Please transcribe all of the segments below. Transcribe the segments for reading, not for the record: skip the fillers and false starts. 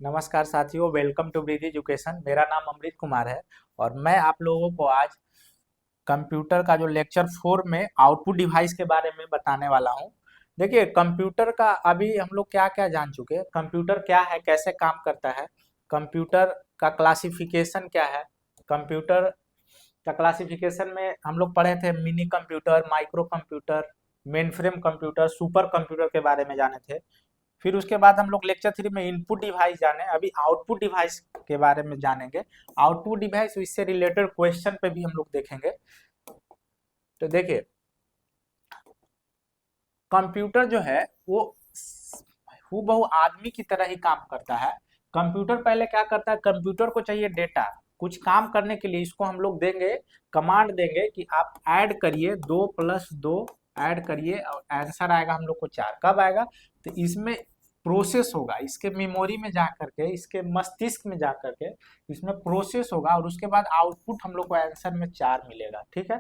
नमस्कार साथियों, welcome to bridge education. मेरा नाम अमृत कुमार है और मैं आप लोगों को आज कंप्यूटर का जो लेक्चर 4 में आउटपुट डिवाइस के बारे में बताने वाला हूं। देखिए, कंप्यूटर का अभी हम लोग क्या क्या जान चुके हैं। कंप्यूटर क्या है, कैसे काम करता है, कंप्यूटर का क्लासिफिकेशन क्या है। कंप्यूटर का क्लासिफिकेशन में हम लोग पढ़े थे mini computer, micro computer, main frame computer, super computer के बारे में जाने थे। फिर उसके बाद हम लोग लेक्चर 3 में इनपुट डिवाइस जाने, अभी आउटपुट डिवाइस के बारे में जानेंगे। आउटपुट डिवाइस इससे रिलेटेड क्वेश्चन पे भी हम लोग देखेंगे। तो देखिए, कंप्यूटर जो है वो हूबहू आदमी की तरह ही काम करता है। कंप्यूटर पहले क्या करता है, कंप्यूटर को चाहिए डेटा। कुछ काम करने के लिए इसको हम लोग देंगे, कमांड देंगे कि आप ऐड करिए 2+2, ऐड करिए और आंसर आएगा हम लोग को 4। कब आएगा, तो इसमें प्रोसेस होगा, इसके मेमोरी में जा करके, इसके मस्तिष्क में जा करके इसमें प्रोसेस होगा और उसके बाद आउटपुट हम लोग को आंसर में 4 मिलेगा। ठीक है,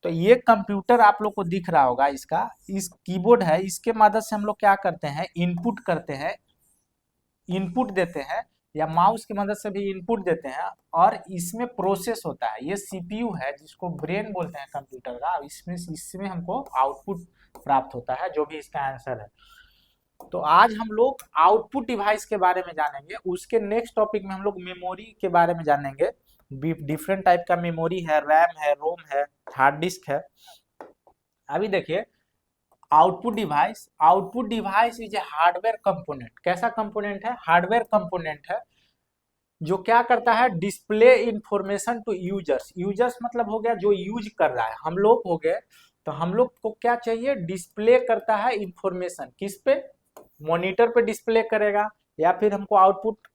तो ये कंप्यूटर आप लोग को दिख रहा होगा, इसका इस कीबोर्ड है, इसके मदद से हम लोग क्या करते हैं, इनपुट करते हैं, इनपुट देते हैं, या माउस की मदद से भी इनपुट देते हैं और इसमें प्रोसेस होता है। ये सीपीयू है जिसको ब्रेन बोलते हैं कंप्यूटर का। इसमें इसमें हमको आउटपुट प्राप्त होता है, जो भी इसका आंसर है। तो आज हम लोग आउटपुट डिवाइस के बारे में जानेंगे। उसके नेक्स्ट टॉपिक में हम लोग मेमोरी के बारे में जानेंगे। डिफरेंट टाइप का मेमोरी है, रैम है, रोम है, हार्ड डिस्क है। अभी देखिए, output device is a hardware component. कैसा कंपोनेंट है, हार्डवेयर कंपोनेंट है, जो क्या करता है, display information to users. Users मतलब हो गया जो यूज कर रहा है, हम लोग हो गए। तो हम लोग को क्या चाहिए, डिस्प्ले करता है इंफॉर्मेशन। किस पे, मॉनिटर पे डिस्प्ले करेगा, या फिर हमको आउटपुट,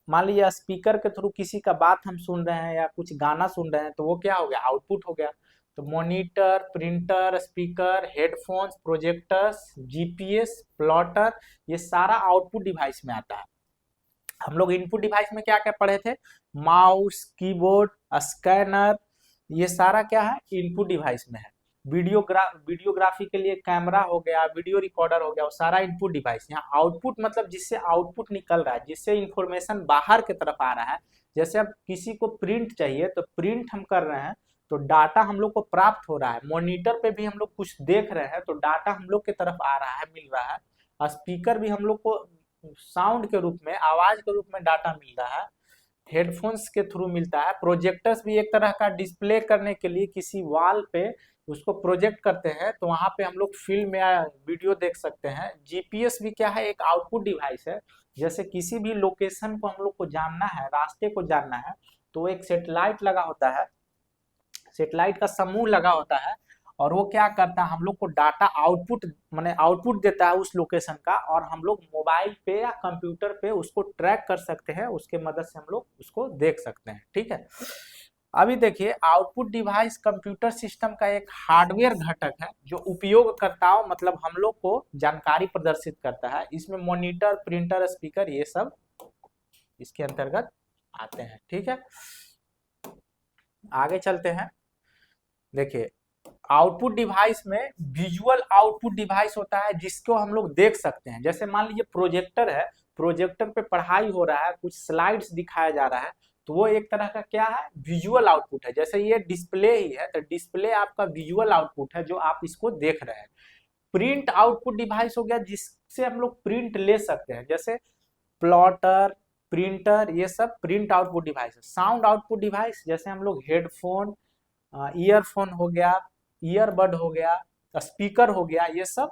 मान लीजिए स्पीकर के थ्रू किसी का बात हम सुन रहे हैं या कुछ गाना सुन रहे हैं, तो वो क्या हो गया, आउटपुट हो गया। तो monitor, printer, speaker, headphones, projectors, GPS, plotter, ये सारा आउटपुट डिवाइस में आता है। हम लोग इनपुट डिवाइस में क्या क्या पढ़े थे, माउस, कीबोर्ड, स्कैनर, ये सारा क्या है, इनपुट डिवाइस में है। वीडियोग्राफी के लिए कैमरा हो गया, वीडियो रिकॉर्डर हो गया, वो सारा इनपुट डिवाइस। यहाँ आउटपुट मतलब जिससे आउटपुट निकल रहा है, जिससे इंफॉर्मेशन बाहर की तरफ आ रहा है। जैसे अब किसी को प्रिंट चाहिए तो प्रिंट हम कर रहे हैं, तो डाटा हम लोग को प्राप्त हो रहा है। मॉनिटर पे भी हम लोग कुछ देख रहे हैं तो डाटा हम लोग की तरफ आ रहा है, मिल रहा है। स्पीकर भी हम लोग को साउंड के रूप में, आवाज के रूप में डाटा मिल रहा है। हेडफोन्स के थ्रू मिलता है। प्रोजेक्टर्स भी एक तरह का डिस्प्ले करने के लिए किसी वॉल पे उसको प्रोजेक्ट करते हैं, तो वहां पे हम लोग फिल्म या वीडियो देख सकते हैं। जीपीएस भी क्या है, एक आउटपुट डिवाइस है। जैसे किसी भी लोकेशन को हम लोग को जानना है, रास्ते को जानना है, तो एक सेटेलाइट लगा होता है, सेटेलाइट का समूह लगा होता है, और वो क्या करता है, हम लोग को डाटा आउटपुट माने आउटपुट देता है उस लोकेशन का, और हम लोग मोबाइल पे या कंप्यूटर पे उसको ट्रैक कर सकते हैं। उसके मदद से हम लोग उसको देख सकते हैं। ठीक है, अभी देखिए, आउटपुट डिवाइस कंप्यूटर सिस्टम का एक हार्डवेयर घटक है जो उपयोगकर्ताओं मतलब हम लोग को जानकारी प्रदर्शित करता है। इसमें मॉनिटर, प्रिंटर, स्पीकर, ये सब इसके अंतर्गत आते हैं। ठीक है, आगे चलते हैं। देखिए, आउटपुट डिवाइस में विजुअल आउटपुट डिवाइस होता है जिसको हम लोग देख सकते हैं। जैसे मान लीजिए प्रोजेक्टर है, प्रोजेक्टर पे पढ़ाई हो रहा है, कुछ स्लाइड्स दिखाया जा रहा है, तो वो एक तरह का क्या है, विजुअल आउटपुट है। जैसे ये डिस्प्ले ही है, तो डिस्प्ले आपका विजुअल आउटपुट है जो आप इसको देख रहे हैं। प्रिंट आउटपुट डिवाइस हो गया जिससे हम लोग प्रिंट ले सकते हैं, जैसे प्लॉटर, प्रिंटर, ये सब प्रिंट आउटपुट डिवाइस है। साउंड आउटपुट डिवाइस जैसे हम लोग हेडफोन, ईयरफोन हो गया, ईयरबड हो गया, स्पीकर हो गया, ये सब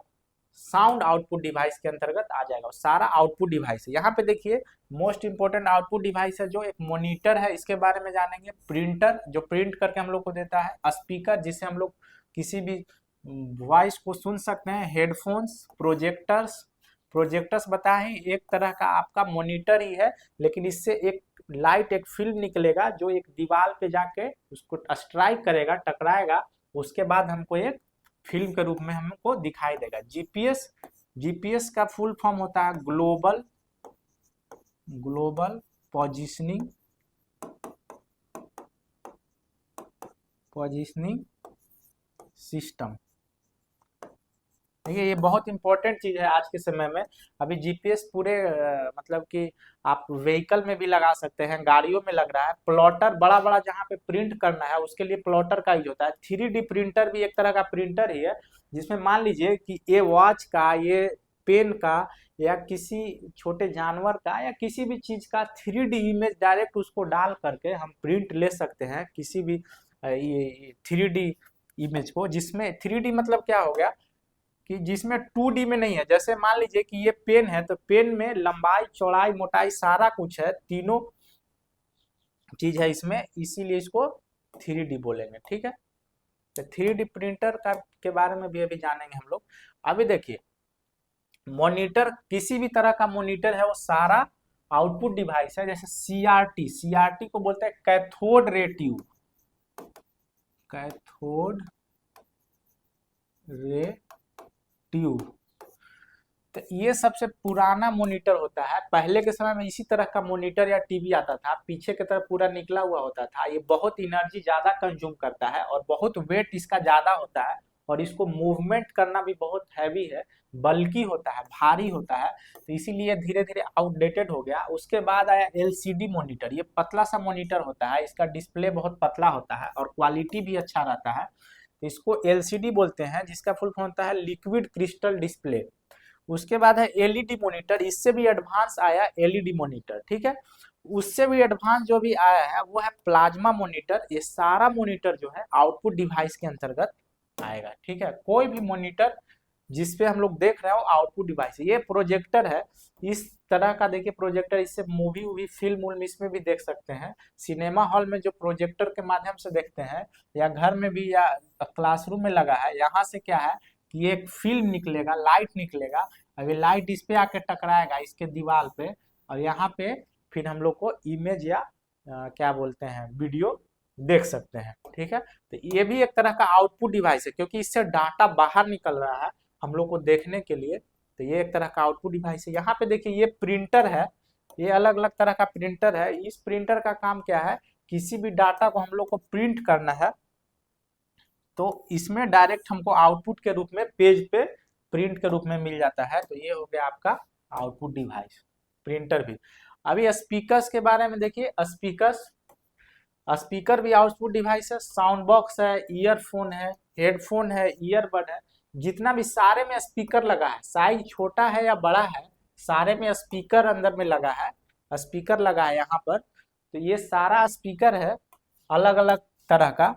साउंड आउटपुट डिवाइस के अंतर्गत आ जाएगा। सारा आउटपुट डिवाइस है। यहाँ पे देखिए, मोस्ट इंपोर्टेंट आउटपुट डिवाइस है जो एक मॉनिटर है, इसके बारे में जानेंगे। प्रिंटर जो प्रिंट करके हम लोग को देता है। स्पीकर जिससे हम लोग किसी भी वॉइस को सुन सकते हैं। हेडफोन्स, प्रोजेक्टर्स, प्रोजेक्टर्स बताएं एक तरह का आपका मॉनिटर ही है, लेकिन इससे एक लाइट, एक फिल्म निकलेगा जो एक दीवार पे जाके उसको स्ट्राइक करेगा, टकराएगा, उसके बाद हमको एक फिल्म के रूप में हमको दिखाई देगा। जीपीएस, जीपीएस का फुल फॉर्म होता है global global positioning positioning system. देखिए ये बहुत इंपॉर्टेंट चीज है आज के समय में। अभी जीपीएस पूरे मतलब कि आप व्हीकल में भी लगा सकते हैं, गाड़ियों में लग रहा है। प्लॉटर बड़ा बड़ा जहाँ पे प्रिंट करना है उसके लिए प्लॉटर का यूज होता है। 3D प्रिंटर भी एक तरह का प्रिंटर ही है, जिसमें मान लीजिए कि ये वॉच का, ये पेन का, या किसी छोटे जानवर का, या किसी भी चीज का 3D इमेज डायरेक्ट उसको डाल करके हम प्रिंट ले सकते हैं किसी भी ये 3D इमेज को। जिसमें 3D मतलब क्या हो गया कि जिसमें 2D में नहीं है। जैसे मान लीजिए कि ये पेन है, तो पेन में लंबाई चौड़ाई मोटाई सारा कुछ है, तीनों चीज है इसमें, इसीलिए इसको 3D बोलेंगे। ठीक है, तो 3D प्रिंटर का के बारे में भी अभी जानेंगे हम लोग। अभी देखिए मॉनिटर, किसी भी तरह का मॉनिटर है वो सारा आउटपुट डिवाइस है। जैसे सीआरटी, सीआरटी को बोलते हैं cathode ray tube, cathode ray tube. तो ये सबसे पुराना मॉनिटर होता है। पहले के समय में इसी तरह का मॉनिटर या टीवी आता था, पीछे की तरफ पूरा निकला हुआ होता था। ये बहुत एनर्जी ज्यादा कंज्यूम करता है और बहुत वेट इसका ज्यादा होता है, और इसको मूवमेंट करना भी बहुत हैवी है, बल्कि होता है, भारी होता है। तो इसीलिए धीरे धीरे आउटडेटेड हो गया। उसके बाद आया एलसीडी मॉनिटर। ये पतला सा मॉनिटर होता है, इसका डिस्प्ले बहुत पतला होता है और क्वालिटी भी अच्छा रहता है। तो इसको एलसीडी बोलते हैं, जिसका फुल फॉर्म होता है लिक्विड क्रिस्टल डिस्प्ले। उसके बाद है एलईडी मॉनिटर। इससे भी एडवांस आया एलईडी मॉनिटर। ठीक है, उससे भी एडवांस जो भी आया है वो है प्लाज्मा मॉनिटर। ये सारा मॉनिटर जो है आउटपुट डिवाइस के अंतर्गत आएगा। ठीक है, कोई भी मॉनिटर जिसपे हम लोग देख रहे हो आउटपुट डिवाइस। ये प्रोजेक्टर है, इस तरह का देखिए प्रोजेक्टर, इससे मूवी वूवी फिल्म उल्म इसमें भी देख सकते हैं। सिनेमा हॉल में जो प्रोजेक्टर के माध्यम से देखते हैं, या घर में भी, या क्लासरूम में लगा है, यहाँ से क्या है कि एक फिल्म निकलेगा, लाइट निकलेगा। अभी लाइट इस पे आके टकराएगा इसके दीवार पे, और यहाँ पे फिर हम लोग को इमेज या क्या बोलते हैं वीडियो देख सकते हैं। ठीक है, तो ये भी एक तरह का आउटपुट डिवाइस है, क्योंकि इससे डाटा बाहर निकल रहा है हम लोग को देखने के लिए। तो ये एक तरह का आउटपुट डिवाइस है। यहाँ पे देखिए ये प्रिंटर है, ये अलग अलग तरह का प्रिंटर है। इस प्रिंटर का काम क्या है, किसी भी डाटा को हम लोग को प्रिंट करना है, तो इसमें डायरेक्ट हमको आउटपुट के रूप में पेज पे प्रिंट के रूप में मिल जाता है। तो ये हो गया आपका आउटपुट डिवाइस, प्रिंटर भी। अभी स्पीकर्स के बारे में देखिए, स्पीकर्स, स्पीकर भी आउटपुट डिवाइस है। साउंड बॉक्स है, ईयरफोन है, हेडफोन है, ईयरबड है। जितना भी सारे में स्पीकर लगा है, साइज छोटा है या बड़ा है, सारे में स्पीकर अंदर में लगा है, स्पीकर लगा है यहाँ पर। तो ये सारा स्पीकर है अलग अलग तरह का,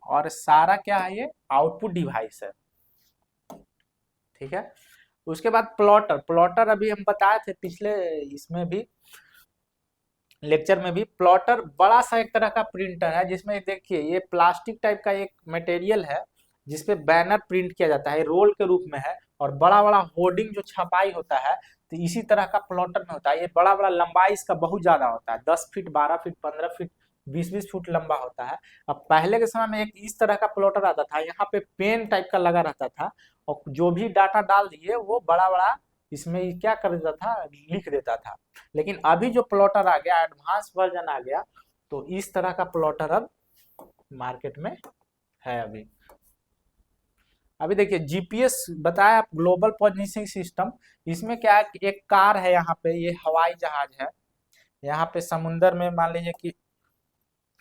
और सारा क्या है, ये आउटपुट डिवाइस है। ठीक है, उसके बाद प्लॉटर। प्लॉटर अभी हम बताए थे पिछले इसमें भी, लेक्चर में भी। प्लॉटर बड़ा सा एक तरह का प्रिंटर है, जिसमें देखिए ये प्लास्टिक टाइप का एक मटेरियल है, जिसपे बैनर प्रिंट किया जाता है, रोल के रूप में है। और बड़ा बड़ा होर्डिंग जो छपाई होता है, तो इसी तरह का प्लॉटर में होता है। ये बड़ा बड़ा लंबाई इसका बहुत ज्यादा होता है, 10 फीट, 12 फीट, 15 फीट, 20-20 फुट लंबा होता है। अब पहले के समय में एक इस तरह का प्लॉटर आता था, यहाँ पे पेन टाइप का लगा रहता था, और जो भी डाटा डाल दिए वो बड़ा बड़ा इसमें क्या कर देता था, लिख देता था। लेकिन अभी जो प्लॉटर आ गया, एडवांस वर्जन आ गया, तो इस तरह का प्लॉटर अब मार्केट में है। अभी देखिए जीपीएस बताया, ग्लोबल पोजिशनिंग सिस्टम। इसमें क्या है, एक कार है, यहाँ पे ये हवाई जहाज है, यहाँ पे समुंदर में मान लीजिए कि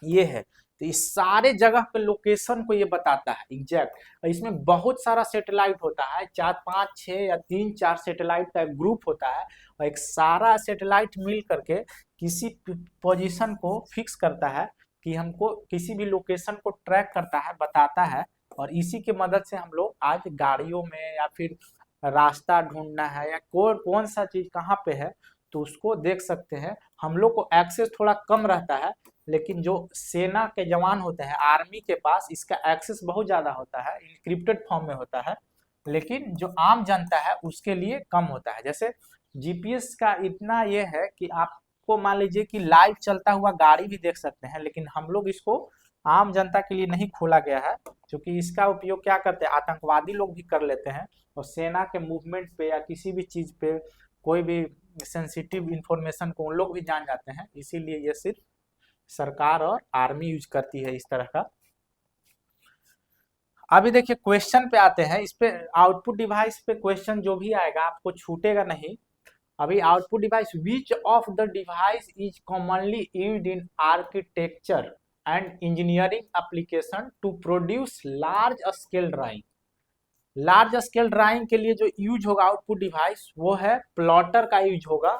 ये है, तो इस सारे जगह पे लोकेशन को ये बताता है एग्जैक्ट। इसमें बहुत सारा सैटेलाइट होता है, 4-5-6 या 3-4 सैटेलाइट का एक ग्रुप होता है, और एक सारा सैटेलाइट मिल करके किसी पोजीशन को फिक्स करता है, कि हमको किसी भी लोकेशन को ट्रैक करता है, बताता है। और इसी की मदद से हम लोग आज गाड़ियों में, या फिर रास्ता ढूंढना है, या कौन सा चीज कहाँ पे है, तो उसको देख सकते हैं। हम लोग को एक्सेस थोड़ा कम रहता है, लेकिन जो सेना के जवान होते हैं, आर्मी के पास इसका एक्सेस बहुत ज्यादा होता है, इंक्रिप्टेड फॉर्म में होता है। लेकिन जो आम जनता है उसके लिए कम होता है। जैसे जीपीएस का इतना ये है कि आपको मान लीजिए कि लाइव चलता हुआ गाड़ी भी देख सकते हैं, लेकिन हम लोग इसको आम जनता के लिए नहीं खोला गया है, क्योंकि इसका उपयोग क्या करते हैं, आतंकवादी लोग भी कर लेते हैं, और सेना के मूवमेंट पे या किसी भी चीज पे, कोई भी सेंसिटिव इंफॉर्मेशन को उन लोग भी जान जाते हैं। इसीलिए ये सिर्फ सरकार और आर्मी यूज करती है इस तरह का। अभी देखिए क्वेश्चन पे आते हैं, इस पे आउटपुट डिवाइस पे क्वेश्चन जो भी आएगा आपको छूटेगा नहीं। अभी output device, which of the device is commonly used in architecture and engineering application to produce large scale drawing. Large scale drawing के लिए जो यूज होगा आउटपुट डिवाइस वो है प्लॉटर का यूज होगा।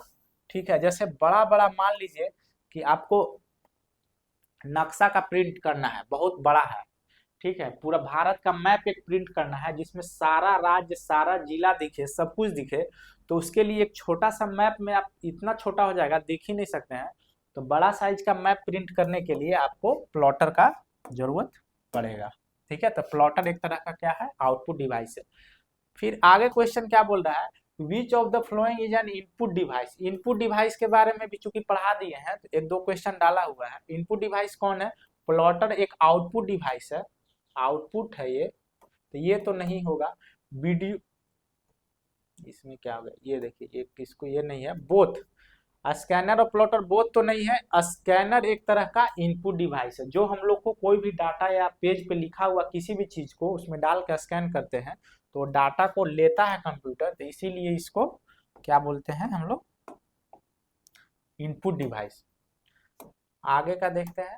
ठीक है, जैसे बड़ा बड़ा मान लीजिए कि आपको नक्शा का प्रिंट करना है, बहुत बड़ा है, ठीक है, पूरा भारत का मैप एक प्रिंट करना है जिसमें सारा राज्य सारा जिला दिखे, सब कुछ दिखे, तो उसके लिए एक छोटा सा मैप में आप इतना छोटा हो जाएगा देख ही नहीं सकते हैं। तो बड़ा साइज का मैप प्रिंट करने के लिए आपको प्लॉटर का जरूरत पड़ेगा। ठीक है, तो प्लॉटर एक तरह का क्या है, आउटपुट डिवाइस है। फिर आगे क्वेश्चन क्या बोल रहा है, विच of the following is an input device. Input device के बारे में भी चूंकि पढ़ा दिए हैं तो एक दो क्वेश्चन डाला हुआ है। इनपुट डिवाइस कौन है, प्लॉटर एक आउटपुट डिवाइस है, आउटपुट है ये, तो ये तो नहीं होगा। वीडियो, इसमें क्या होगा, ये देखिए ये किसको, ये नहीं है, बोथ स्कैनर और प्लॉटर बोथ तो नहीं है। स्कैनर एक तरह का इनपुट डिवाइस है, जो हम लोग को कोई भी डाटा या पेज पे लिखा हुआ किसी भी चीज को उसमें डाल के स्कैन करते हैं तो डाटा को लेता है कंप्यूटर, तो इसीलिए इसको क्या बोलते हैं हम लोग, इनपुट डिवाइस। आगे का देखते हैं,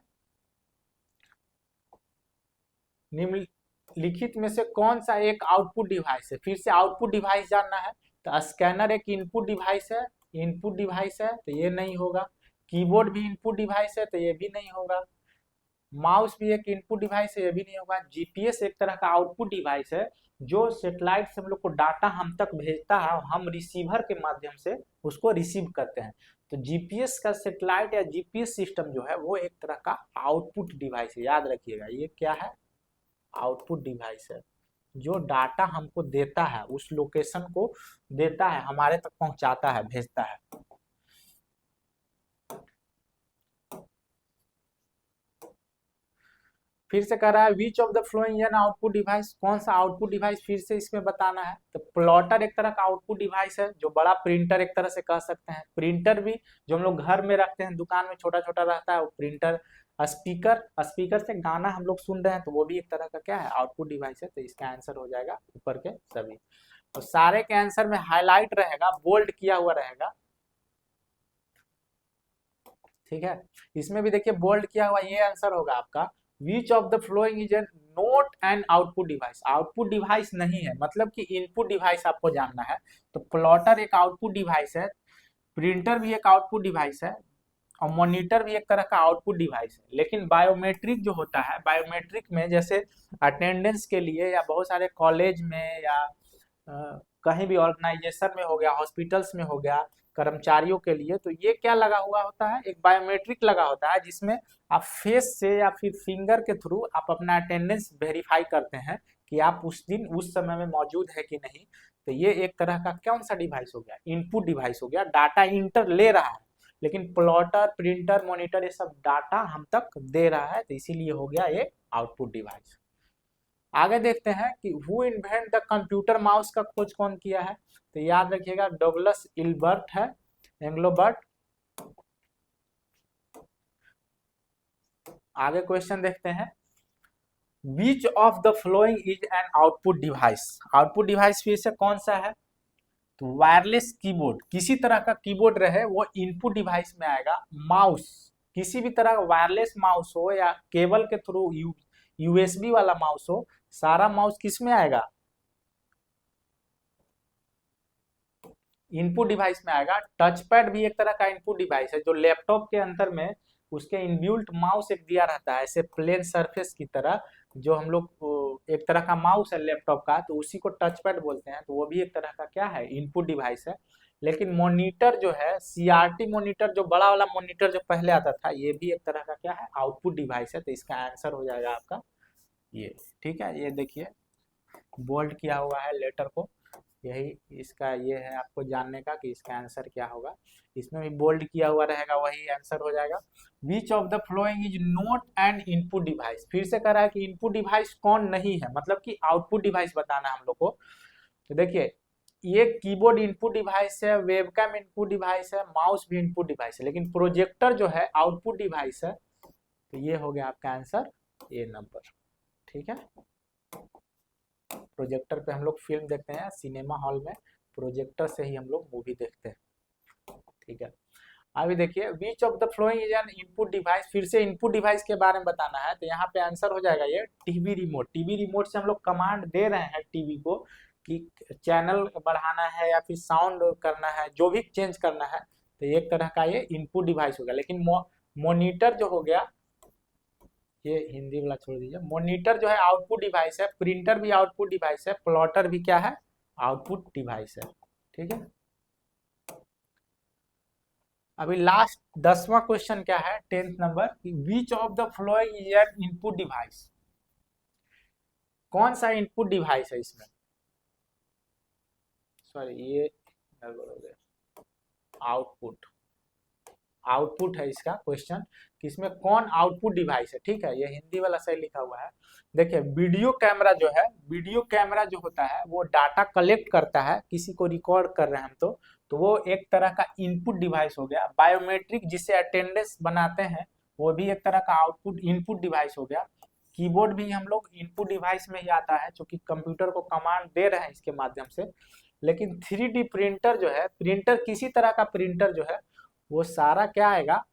निम्नलिखित में से कौन सा एक आउटपुट डिवाइस है। फिर से आउटपुट डिवाइस जानना है, तो स्कैनर एक इनपुट डिवाइस है, इनपुट डिवाइस है तो ये नहीं होगा। कीबोर्ड भी इनपुट डिवाइस है तो ये भी नहीं होगा। माउस भी एक इनपुट डिवाइस है, ये भी नहीं होगा। जीपीएस एक तरह का आउटपुट डिवाइस है जो सेटेलाइट से हम लोग को डाटा हम तक भेजता है और हम रिसीवर के माध्यम से उसको रिसीव करते हैं। तो जीपीएस का सेटेलाइट या जीपीएस सिस्टम जो है वो एक तरह का आउटपुट डिवाइस है, याद रखिएगा ये क्या है, आउटपुट डिवाइस है, जो डाटा हमको देता है, उस लोकेशन को देता है, हमारे तक पहुंचाता है, भेजता है। फिर से कह रहा है विच of the flowing an output device, कौन सा आउटपुट डिवाइस फिर से इसमें बताना है। तो प्लॉटर एक तरह का आउटपुट डिवाइस है, जो बड़ा प्रिंटर एक तरह से कह सकते हैं। प्रिंटर भी जो हम लोग घर में रखते हैं, दुकान में छोटा छोटा रहता है वो प्रिंटर। स्पीकर, स्पीकर से गाना हम लोग सुन रहे हैं तो वो भी एक तरह का क्या है, आउटपुट डिवाइस है। तो इसका आंसर हो जाएगा ऊपर के सभी। तो सारे के आंसर में हाईलाइट रहेगा, बोल्ड किया हुआ रहेगा। ठीक है, इसमें भी देखिए बोल्ड किया हुआ, ये आंसर होगा आपका विच of the following is n naught and output device. Output device नहीं है, मतलब कि इनपुट डिवाइस आपको जानना है। तो प्लॉटर एक आउटपुट डिवाइस है, प्रिंटर भी एक आउटपुट डिवाइस है और मॉनिटर भी एक तरह का आउटपुट डिवाइस है। लेकिन बायोमेट्रिक जो होता है, बायोमेट्रिक में जैसे अटेंडेंस के लिए या बहुत सारे कॉलेज में या कहीं भी ऑर्गेनाइजेशन में हो गया, हॉस्पिटल्स में हो गया, कर्मचारियों के लिए, तो ये क्या लगा हुआ होता है, एक बायोमेट्रिक लगा होता है जिसमें आप फेस से या फिर फिंगर के थ्रू आप अपना अटेंडेंस वेरीफाई करते हैं कि आप उस दिन उस समय में मौजूद है कि नहीं। तो ये एक तरह का कौन सा डिवाइस हो गया, इनपुट डिवाइस हो गया, डाटा इंटर ले रहा है। लेकिन प्लॉटर, प्रिंटर, मॉनिटर ये सब डाटा हम तक दे रहा है, तो इसीलिए हो गया ये आउटपुट डिवाइस। आगे देखते हैं कि who invent the computer mouse का खोज कौन किया है। तो याद रखिएगा डगलस इल्बर्ट है, एंग्लोबर्ट। आगे क्वेश्चन देखते हैं, विच of the following is an output device. Output device फिर से कौन सा है, तो वायरलेस कीबोर्ड, किसी तरह का कीबोर्ड रहे वो इनपुट डिवाइस में आएगा। माउस, किसी भी तरह का वायरलेस माउस हो या केबल के थ्रू यूएसबी वाला माउस हो, सारा माउस किस में आएगा, इनपुट डिवाइस में आएगा। टच पैड भी एक तरह का इनपुट डिवाइस है, जो लैपटॉप के अंदर में उसके इनबिल्ट माउस एक दिया रहता है, ऐसे प्लेन सरफेस की तरह, जो हम लोग एक तरह का माउस है लैपटॉप का, तो उसी को टच पैड बोलते हैं। तो वो भी एक तरह का क्या है, इनपुट डिवाइस है। लेकिन मॉनिटर जो है, सीआरटी मॉनिटर, जो बड़ा वाला मॉनिटर जो पहले आता था, ये भी एक तरह का क्या है, आउटपुट डिवाइस है। तो इसका आंसर हो जाएगा आपका ये। ठीक है, ये देखिए बोल्ड किया हुआ है लेटर को, यही इसका ये है आपको जानने का कि इसका आंसर क्या होगा। इसमें भी बोल्ड किया हुआ रहेगा, वही आंसर हो जाएगा। विच of the following is not an input device. फिर से कह रहा है कि इनपुट डिवाइस कौन नहीं है, मतलब कि आउटपुट डिवाइस बताना है हम लोग को। तो देखिए ये कीबोर्ड इनपुट डिवाइस है, वेबकैम इनपुट डिवाइस है, माउस भी इनपुट डिवाइस है, लेकिन प्रोजेक्टर जो है आउटपुट डिवाइस है। तो ये हो गया आपका आंसर, ए नंबर। ठीक है। प्रोजेक्टर पे हम लोग फिल्म देखते हैं, सिनेमा हॉल में प्रोजेक्टर से ही हम लोग मूवी देखते हैं, ठीक है। अभी देखिए विच of the following is an input device, फिर से इनपुट डिवाइस के बारे में बताना है, तो यहाँ पे आंसर हो जाएगा ये टीवी रिमोट। टीवी रिमोट से हम लोग कमांड दे रहे हैं टीवी को कि चैनल बढ़ाना है या फिर साउंड करना है, जो भी चेंज करना है, तो एक तरह का ये इनपुट डिवाइस हो गया। लेकिन मॉनिटर जो हो गया, ये हिंदी वाला छोड़ दीजिए, मॉनिटर जो है आउटपुट डिवाइस है, प्रिंटर भी आउटपुट डिवाइस है, प्लॉटर भी क्या है, आउटपुट डिवाइस है, ठीक है। अभी लास्ट 10वां क्वेश्चन क्या है, 10th number, which of the following is an input device, कौन सा इनपुट डिवाइस है इसमें, सॉरी ये गड़बड़ हो गया, आउटपुट, आउटपुट है इसका क्वेश्चन कि इसमें कौन आउटपुट डिवाइस है, ठीक है। ये हिंदी वाला सही लिखा हुआ है। देखिए वीडियो कैमरा जो है, वीडियो कैमरा जो होता है वो डाटा कलेक्ट करता है, किसी को रिकॉर्ड कर रहे हैं हम तो वो एक तरह का इनपुट डिवाइस हो गया। बायोमेट्रिक जिससे अटेंडेंस बनाते हैं वो भी एक तरह का आउटपुट इनपुट डिवाइस हो गया। कीबोर्ड भी हम लोग इनपुट डिवाइस में ही आता है, जो कि कंप्यूटर को कमांड दे रहे हैं इसके माध्यम से। लेकिन 3D प्रिंटर जो है, प्रिंटर किसी तरह का प्रिंटर जो है वो सारा क्या आएगा,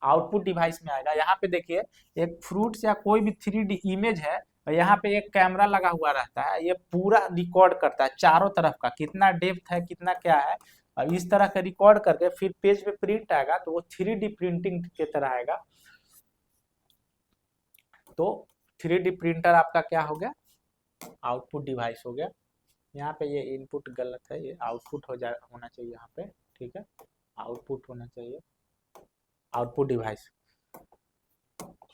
आउटपुट डिवाइस में आएगा। यहाँ पे देखिए एक फ्रूट्स या कोई भी 3D इमेज है, और यहाँ पे एक कैमरा लगा हुआ रहता है, ये पूरा रिकॉर्ड करता है चारों तरफ का, कितना डेप्थ है कितना क्या है, और इस तरह का रिकॉर्ड करके फिर पेज पे प्रिंट आएगा, तो वो 3D प्रिंटिंग की तरह आएगा। तो 3D प्रिंटर आपका क्या हो गया, आउटपुट डिवाइस हो गया। यहाँ पे ये इनपुट गलत है, ये आउटपुट होना चाहिए यहाँ पे, ठीक है, आउटपुट होना चाहिए, आउटपुट डिवाइस।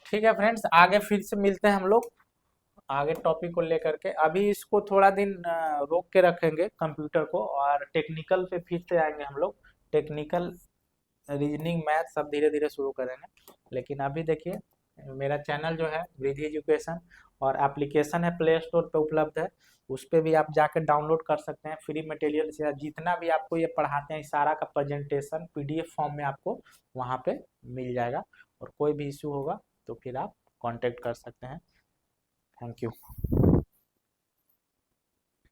ठीक है फ्रेंड्स, आगे फिर से मिलते हैं हम लोग आगे टॉपिक को लेकर के। अभी इसको थोड़ा दिन रोक के रखेंगे कंप्यूटर को, और टेक्निकल पे फिर से आएंगे हम लोग, टेक्निकल रीजनिंग मैथ सब धीरे धीरे शुरू करेंगे। लेकिन अभी देखिए मेरा चैनल जो है वृद्धि एजुकेशन, और एप्लीकेशन है प्ले स्टोर पे उपलब्ध है, उस पर भी आप जाकर डाउनलोड कर सकते हैं फ्री मटेरियल से। जितना भी आपको ये पढ़ाते हैं सारा का प्रेजेंटेशन PDF फॉर्म में आपको वहाँ पे मिल जाएगा, और कोई भी इशू होगा तो फिर आप कांटेक्ट कर सकते हैं। Thank you.